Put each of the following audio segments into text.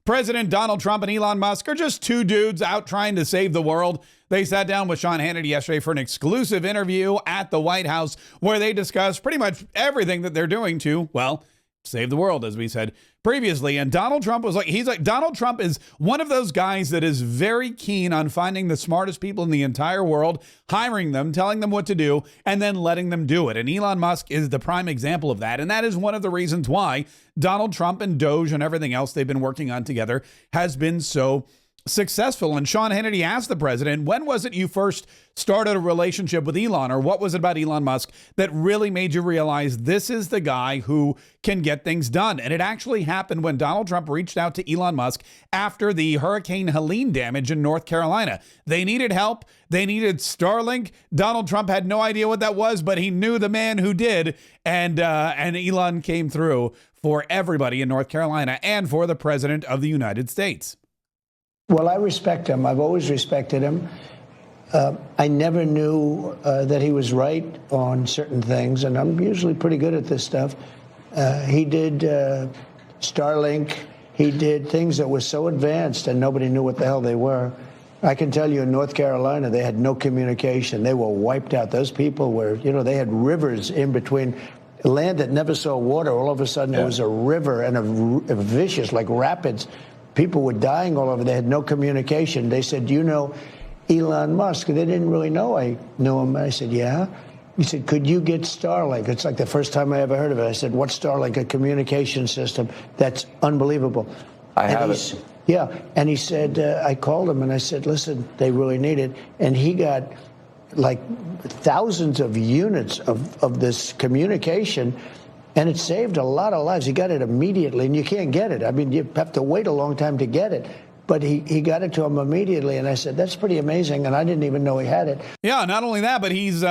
President Donald Trump and Elon Musk are just two dudes out trying to save the world. They sat down with Sean Hannity yesterday for an exclusive interview at the White House where they discussed pretty much everything that they're doing to, well, save the world, as we said previously. And Donald Trump was like, Donald Trump is one of those guys that is very keen on finding the smartest people in the entire world, hiring them, telling them what to do, and then letting them do it. And Elon Musk is the prime example of that. And that is one of the reasons why Donald Trump and Doge and everything else they've been working on together has been so successful. And Sean Hannity asked the president, when was it you first started a relationship with Elon, or what was it about Elon Musk that really made you realize this is the guy who can get things done? And it actually happened when Donald Trump reached out to Elon Musk after the Hurricane Helene damage in North Carolina. They needed help. They needed Starlink. Donald Trump had no idea what that was, but he knew the man who did. And Elon came through for everybody in North Carolina and for the president of the United States. Well, I respect him. I've always respected him. I never knew that he was right on certain things, and I'm usually pretty good at this stuff. He did Starlink. He did things that were so advanced, and nobody knew what the hell they were. I can tell you in North Carolina, they had no communication. They were wiped out. Those people were, they had rivers in between. Land that never saw water, all of a sudden there was a river and a vicious, like rapids. People were dying all over. They had no communication. They said, do you know Elon Musk? They didn't really know I knew him. I said, yeah. He said, could you get Starlink? It's like the first time I ever heard of it. I said, what's Starlink? A communication system. That's unbelievable. I have it. Yeah. And he said, I called him and I said, listen, they really need it. And he got like thousands of units of this communication. And it saved a lot of lives. He got it immediately, and you can't get it. I mean, you have to wait a long time to get it. But he got it to him immediately, and I said, that's pretty amazing, and I didn't even know he had it. Yeah, not only that, but he's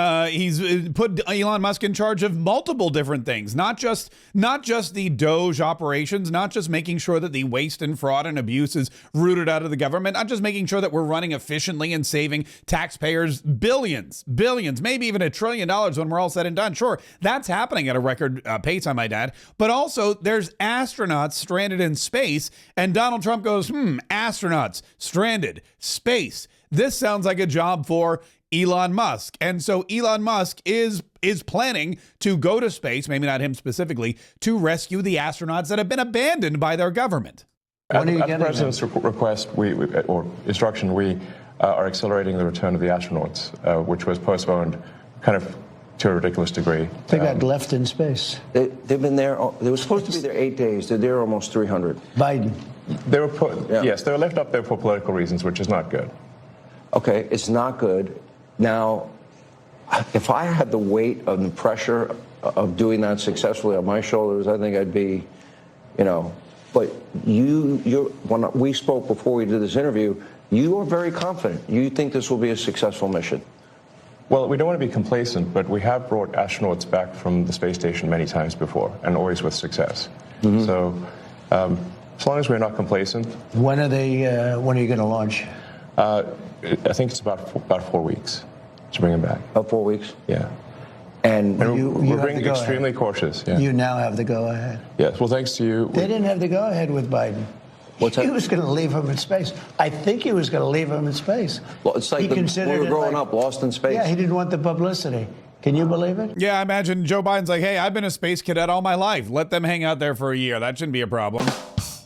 put Elon Musk in charge of multiple different things, not just the Doge operations, not just making sure that the waste and fraud and abuse is rooted out of the government, not just making sure that we're running efficiently and saving taxpayers billions, maybe even $1 trillion when we're all said and done. Sure, that's happening at a record pace, I might add. But also, there's astronauts stranded in space, and Donald Trump goes, astronauts stranded, space. This sounds like a job for Elon Musk. And so Elon Musk is planning to go to space, maybe not him specifically, to rescue the astronauts that have been abandoned by their government. At the president's request or instruction, we are accelerating the return of the astronauts, which was postponed kind of to a ridiculous degree. They got left in space. They've been there. They were supposed to be there 8 days. They're there almost 300. Biden. They were yes, they were left up there for political reasons, which is not good. Okay, it's not good. Now, if I had the weight of the pressure of doing that successfully on my shoulders, I think I'd be, But when we spoke before we did this interview, you are very confident. You think this will be a successful mission. Well, we don't want to be complacent, but we have brought astronauts back from the space station many times before, and always with success. Mm-hmm. So, as long as we're not complacent. When are you going to launch? I think it's about 4 weeks to bring them back. About 4 weeks? Yeah. And we're being extremely cautious. Yeah. You now have the go-ahead. Yes. Well, thanks to you. They didn't have the go-ahead with Biden. What's that? He was going to leave him in space. I think he was going to leave him in space. Well, it's like we were growing up lost in space. Yeah, he didn't want the publicity. Can you believe it? Yeah, I imagine Joe Biden's like, hey, I've been a space cadet all my life. Let them hang out there for a year. That shouldn't be a problem.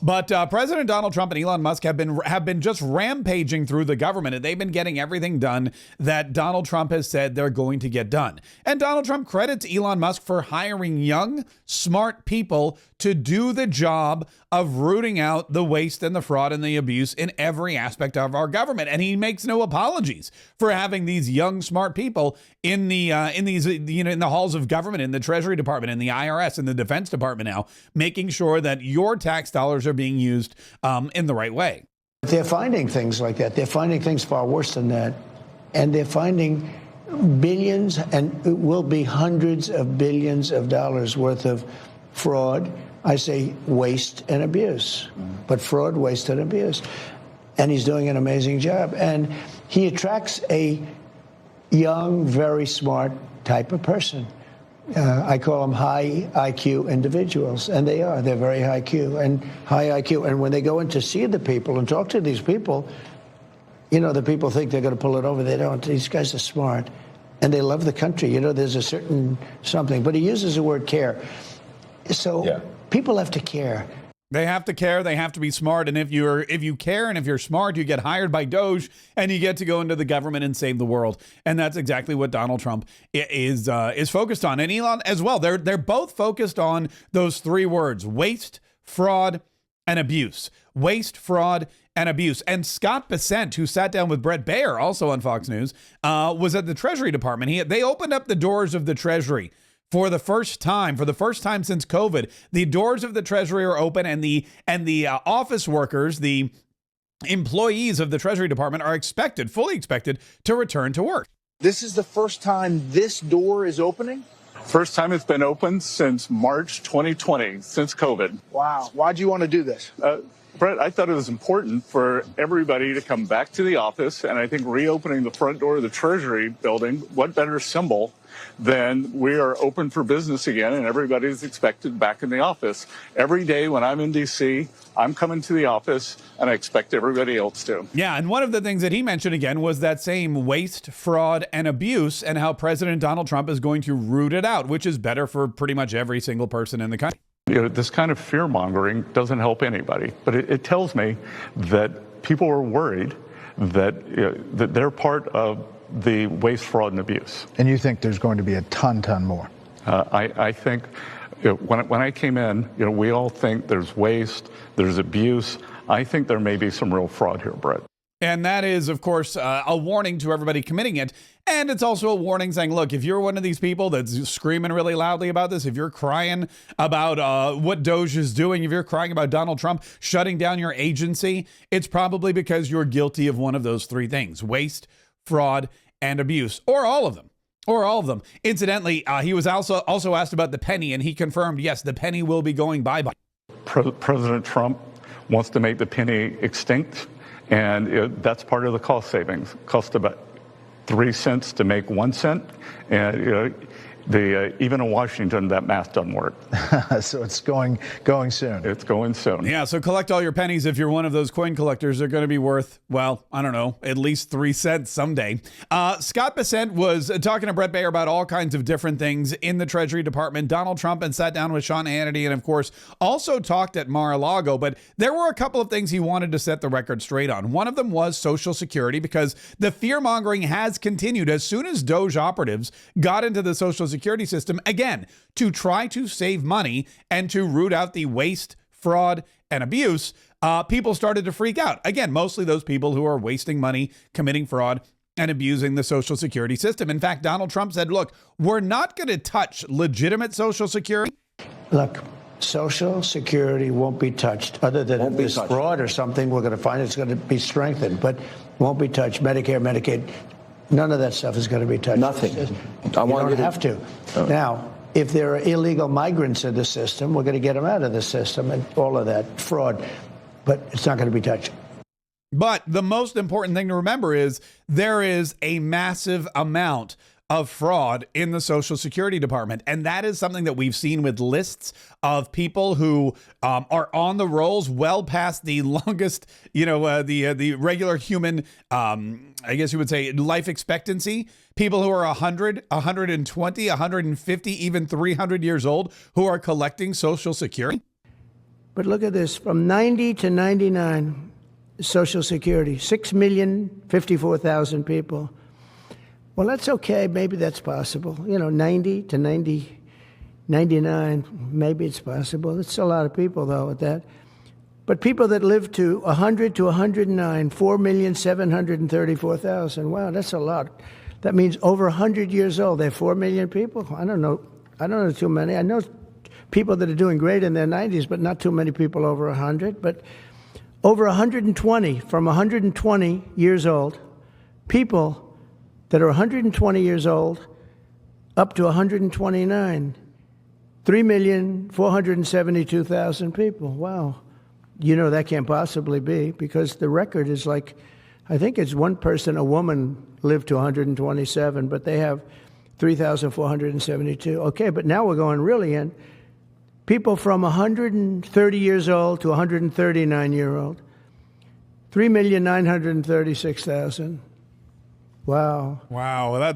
But President Donald Trump and Elon Musk have been just rampaging through the government, and they've been getting everything done that Donald Trump has said they're going to get done. And Donald Trump credits Elon Musk for hiring young, smart people to do the job of rooting out the waste and the fraud and the abuse in every aspect of our government. And he makes no apologies for having these young, smart people in the halls of government, in the Treasury Department, in the IRS, in the Defense Department now, making sure that your tax dollars are being used in the right way. They're finding things like that. They're finding things far worse than that. And they're finding billions, and it will be hundreds of billions of dollars worth of fraud. I say waste and abuse, but fraud, waste, and abuse. And he's doing an amazing job. And he attracts a young, very smart type of person. I call them high IQ individuals, and they are. They're very high IQ and high IQ. And when they go in to see the people and talk to these people, you know, the people think they're going to pull it over. They don't. These guys are smart, and they love the country. You know, there's a certain something. But he uses the word care. So people have to care. They have to care. They have to be smart. And if you care and if you're smart, you get hired by Doge and you get to go into the government and save the world. And that's exactly what Donald Trump is focused on. And Elon as well. They're both focused on those three words: waste, fraud, and abuse. Waste, fraud, and abuse. And Scott Bessent, who sat down with Brett Baer, also on Fox News, was at the Treasury Department. They opened up the doors of the Treasury. For the first time since COVID, the doors of the Treasury are open, and the office workers, the employees of the Treasury Department are fully expected to return to work. This is the first time this door is opening? First time it's been open since March 2020, since COVID. Wow. Why'd you want to do this? Brett, I thought it was important for everybody to come back to the office, and I think reopening the front door of the Treasury building, what better symbol than we are open for business again and everybody's expected back in the office. Every day when I'm in D.C., I'm coming to the office, and I expect everybody else to. Yeah, and one of the things that he mentioned again was that same waste, fraud, and abuse, and how President Donald Trump is going to root it out, which is better for pretty much every single person in the country. You know, this kind of fear-mongering doesn't help anybody, but it tells me that people are worried that, that they're part of the waste, fraud, and abuse. And you think there's going to be a ton more? I think when I came in, we all think there's waste, there's abuse. I think there may be some real fraud here, Brett. And that is, of course, a warning to everybody committing it. And it's also a warning saying, look, if you're one of these people that's screaming really loudly about this, if you're crying about what Doge is doing, if you're crying about Donald Trump shutting down your agency, it's probably because you're guilty of one of those three things: waste, fraud, and abuse, or all of them. Or all of them. Incidentally, he was also asked about the penny, and he confirmed, yes, the penny will be going bye-bye. President Trump wants to make the penny extinct, and that's part of the cost savings. Cost about 3 cents to make 1 cent, and even in Washington, that math doesn't work. So it's going soon. It's going soon. Yeah, so collect all your pennies. If you're one of those coin collectors, they're going to be worth, well, I don't know, at least 3 cents someday. Scott Bessent was talking to Brett Baer about all kinds of different things in the Treasury Department. Donald Trump and sat down with Sean Hannity, and of course, also talked at Mar-a-Lago. But there were a couple of things he wanted to set the record straight on. One of them was Social Security, because the fear-mongering has continued as soon as Doge operatives got into the Social Security system, again, to try to save money and to root out the waste, fraud, and abuse. People started to freak out. Again, mostly those people who are wasting money, committing fraud, and abusing the Social Security system. In fact, Donald Trump said, look, we're not going to touch legitimate Social Security. Look, Social Security won't be touched, other than if there's fraud or something. We're going to find it's going to be strengthened, but won't be touched. Medicare, Medicaid, none of that stuff is going to be touched. Nothing. You don't have to. Now, if there are illegal migrants in the system, we're going to get them out of the system and all of that fraud, but it's not going to be touched. But the most important thing to remember is there is a massive amount of fraud in the Social Security Department. And that is something that we've seen with lists of people who are on the rolls well past the longest, the regular human, I guess you would say, life expectancy. People who are 100, 120, 150, even 300 years old who are collecting Social Security. But look at this, from 90 to 99, Social Security, 6,054,000 people. Well, that's okay. Maybe that's possible. 90 to 99, maybe it's possible. It's a lot of people, though, at that. But people that live to 100 to 109, 4,734,000. Wow, that's a lot. That means over 100 years old. They have 4 million people. I don't know too many. I know people that are doing great in their 90s, but not too many people over 100. But over 120, from 120 years old, people that are 120 years old up to 129, 3,472,000 people. Wow. That can't possibly be, because the record is like, I think it's one person, a woman, lived to 127, but they have 3,472. Okay, but now we're going really in. People from 130 years old to 139-year-old, 3,936,000. Wow. Wow.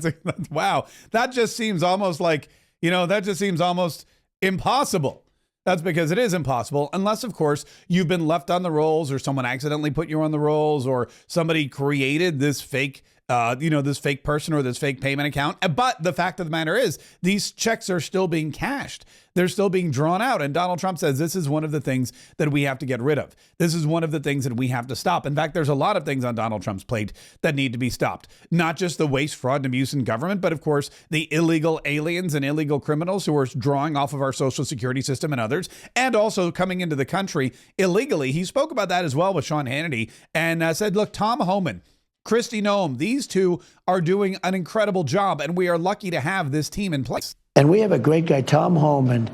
Wow. That just seems almost like, that just seems almost impossible. That's because it is impossible, unless, of course, you've been left on the rolls or someone accidentally put you on the rolls or somebody created this fake this fake person or this fake payment account. But the fact of the matter is these checks are still being cashed. They're still being drawn out. And Donald Trump says this is one of the things that we have to get rid of. This is one of the things that we have to stop. In fact, there's a lot of things on Donald Trump's plate that need to be stopped. Not just the waste, fraud, and abuse in government, but of course, the illegal aliens and illegal criminals who are drawing off of our social security system and others, and also coming into the country illegally. He spoke about that as well with Sean Hannity and said, look, Tom Homan, Kristi Noem, these two are doing an incredible job, and we are lucky to have this team in place. And we have a great guy, Tom Homan,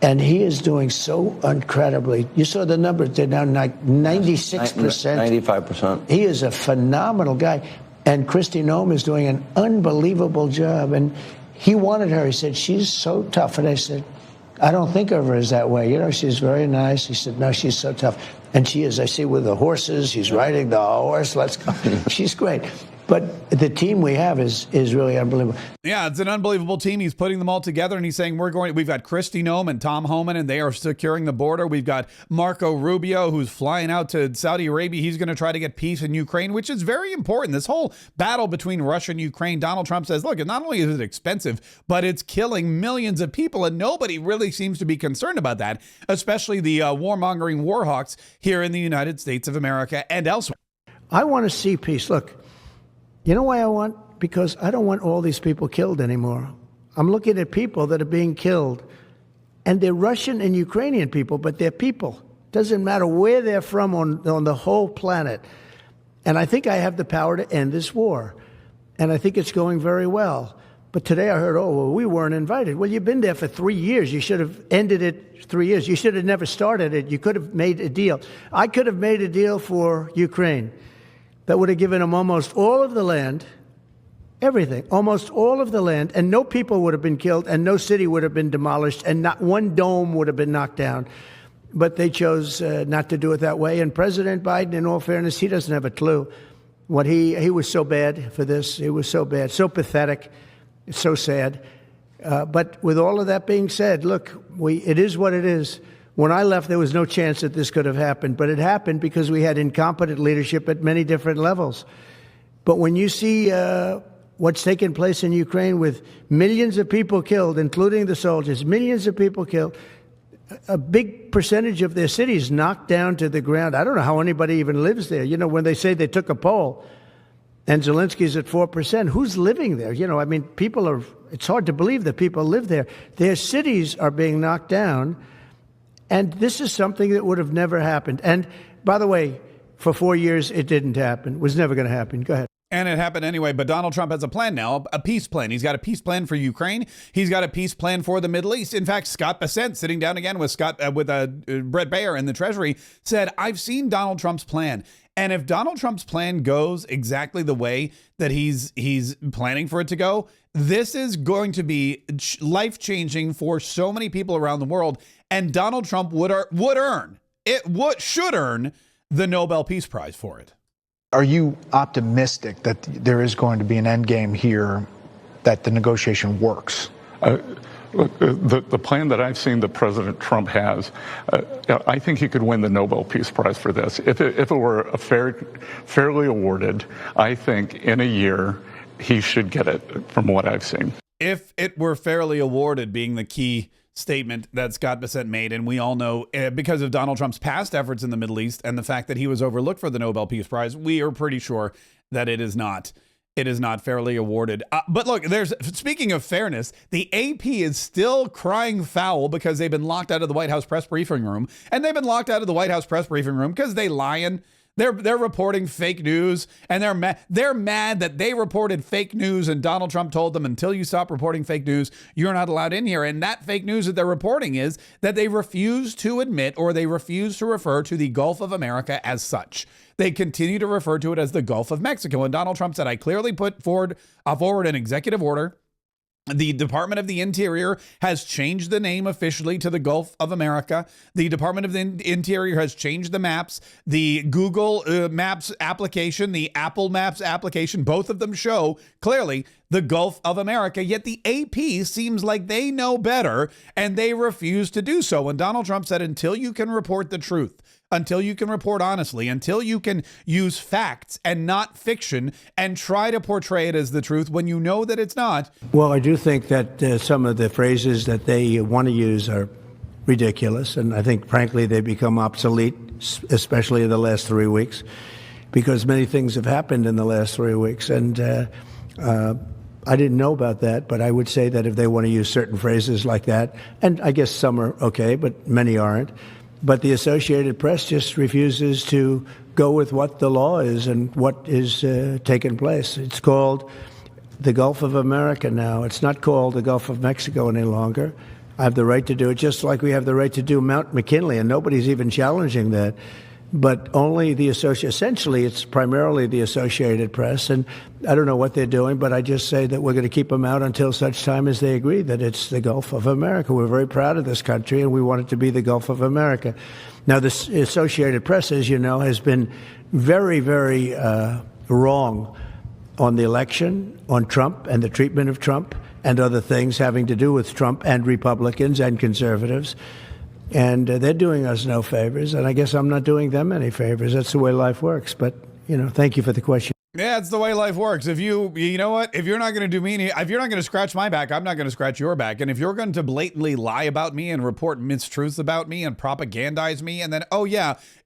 and he is doing so incredibly. You saw the numbers, they're now like 96%. 95%. He is a phenomenal guy. And Kristi Noem is doing an unbelievable job. And he wanted her. He said, she's so tough. And I said, I don't think of her as that way. She's very nice. He said, no, she's so tough. And she is. I see with the horses, she's riding the horse. Let's go. She's great. But the team we have is really unbelievable. Yeah, it's an unbelievable team. He's putting them all together, and he's saying we've got Kristi Noem and Tom Homan, and they are securing the border. We've got Marco Rubio, who's flying out to Saudi Arabia. He's going to try to get peace in Ukraine, which is very important. This whole battle between Russia and Ukraine, Donald Trump says, look, not only is it expensive, but it's killing millions of people, and nobody really seems to be concerned about that, especially the warmongering warhawks here in the United States of America and elsewhere. I want to see peace. Look, you know why I want? Because I don't want all these people killed anymore. I'm looking at people that are being killed, and they're Russian and Ukrainian people, but they're people. Doesn't matter where they're from on the whole planet. And I think I have the power to end this war. And I think it's going very well. But today I heard, we weren't invited. Well, you've been there for 3 years. You should have ended it 3 years. You should have never started it. You could have made a deal. I could have made a deal for Ukraine that would have given them almost all of the land, everything, almost all of the land, and no people would have been killed, and no city would have been demolished, and not one dome would have been knocked down. But they chose not to do it that way. And President Biden, in all fairness, he doesn't have a clue. What he was so bad for this. He was so bad, so pathetic, so sad. But with all of that being said, look, it is what it is. When I left, there was no chance that this could have happened, but it happened because we had incompetent leadership at many different levels. But when you see what's taken place in Ukraine with millions of people killed, including the soldiers, millions of people killed, a big percentage of their cities knocked down to the ground. I don't know how anybody even lives there. When they say they took a poll and Zelensky's at 4%, who's living there? It's hard to believe that people live there. Their cities are being knocked down. And this is something that would have never happened. And by the way, for 4 years, it didn't happen. It was never going to happen. Go ahead. And it happened anyway. But Donald Trump has a plan now, a peace plan. He's got a peace plan for Ukraine. He's got a peace plan for the Middle East. In fact, Scott Bessent, sitting down again with Brett Baier in the Treasury, said, I've seen Donald Trump's plan. And if Donald Trump's plan goes exactly the way that he's planning for it to go, this is going to be life-changing for so many people around the world. And Donald Trump should earn the Nobel Peace Prize for it. Are you optimistic that there is going to be an end game here, that the negotiation works? Look, the plan that I've seen that President Trump has, I think he could win the Nobel Peace Prize for this. If it were fairly awarded, I think in a year he should get it, from what I've seen. If it were fairly awarded being the key statement that Scott Bessent made, and we all know because of Donald Trump's past efforts in the Middle East and the fact that he was overlooked for the Nobel Peace Prize, we are pretty sure that it is not fairly awarded. But look, speaking of fairness, the AP is still crying foul because they've been locked out of the White House press briefing room, and they've been locked out of the White House press briefing room because they lying. They're reporting fake news, and they're mad that they reported fake news, and Donald Trump told them, until you stop reporting fake news, you're not allowed in here. And that fake news that they're reporting is that they refuse to admit, or they refuse to refer to the Gulf of America as such. They continue to refer to it as the Gulf of Mexico. And Donald Trump said, I clearly put forward an executive order The Department of the Interior has changed the name officially to the Gulf of America. The Department of the Interior has changed the maps. The Google Maps application, the Apple Maps application, both of them show clearly the Gulf of America. Yet the AP seems like they know better and they refuse to do so. And Donald Trump said, until you can report the truth, until you can report honestly, until you can use facts and not fiction and try to portray it as the truth when you know that it's not. Well, I do think that some of the phrases that they want to use are ridiculous. And I think, frankly, they become obsolete, especially in the last 3 weeks, because many things have happened in the last 3 weeks. And I didn't know about that, but I would say that if they want to use certain phrases like that, and I guess some are okay, but many aren't. But the Associated Press just refuses to go with what the law is and what is taking place. It's called the Gulf of America now. It's not called the Gulf of Mexico any longer. I have the right to do it, just like we have the right to do Mount McKinley, and nobody's even challenging that. But only the essentially, it's primarily the Associated Press, and I don't know what they're doing, but I just say that we're going to keep them out until such time as they agree that it's the Gulf of America. We're very proud of this country, and we want it to be the Gulf of America. Now, the Associated Press, as you know, has been very, very wrong on the election, on Trump and the treatment of Trump, and other things having to do with Trump and Republicans and conservatives. And they're doing us no favors, and I guess I'm not doing them any favors. That's the way life works. But, thank you for the question. Yeah, it's the way life works. If you know what, if you're not going to do me, if you're not going to scratch my back, I'm not going to scratch your back. And if you're going to blatantly lie about me and report mistruths about me and propagandize me and then,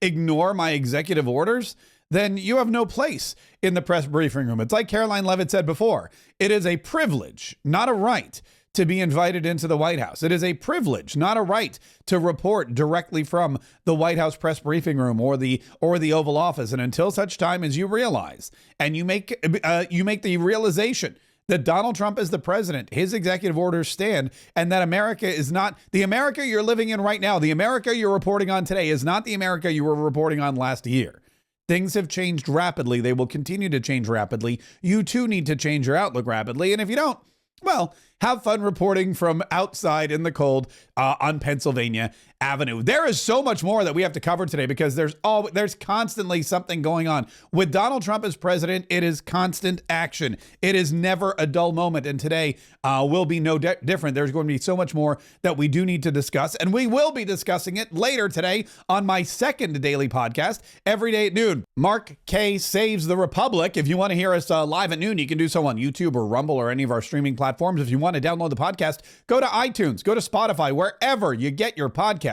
ignore my executive orders, then you have no place in the press briefing room. It's like Caroline Levitt said before, it is a privilege, not a right, to be invited into the White House. It is a privilege, not a right, to report directly from the White House press briefing room or the Oval Office. And until such time as you realize and you make the realization that Donald Trump is the president, his executive orders stand, and that America is not the America you're living in right now. The America you're reporting on today is not the America you were reporting on last year. Things have changed rapidly. They will continue to change rapidly. You too need to change your outlook rapidly. And if you don't, well, have fun reporting from outside in the cold on Pennsylvania Avenue. There is so much more that we have to cover today because there's constantly something going on. With Donald Trump as president, it is constant action. It is never a dull moment. And today will be no different. There's going to be so much more that we do need to discuss. And we will be discussing it later today on my second daily podcast, every day at noon. Mark Kaye Saves the Republic. If you want to hear us live at noon, you can do so on YouTube or Rumble or any of our streaming platforms. If you want to download the podcast, go to iTunes, go to Spotify, wherever you get your podcast.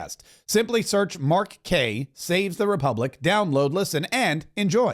Simply search Mark Kaye Saves the Republic, download, listen, and enjoy.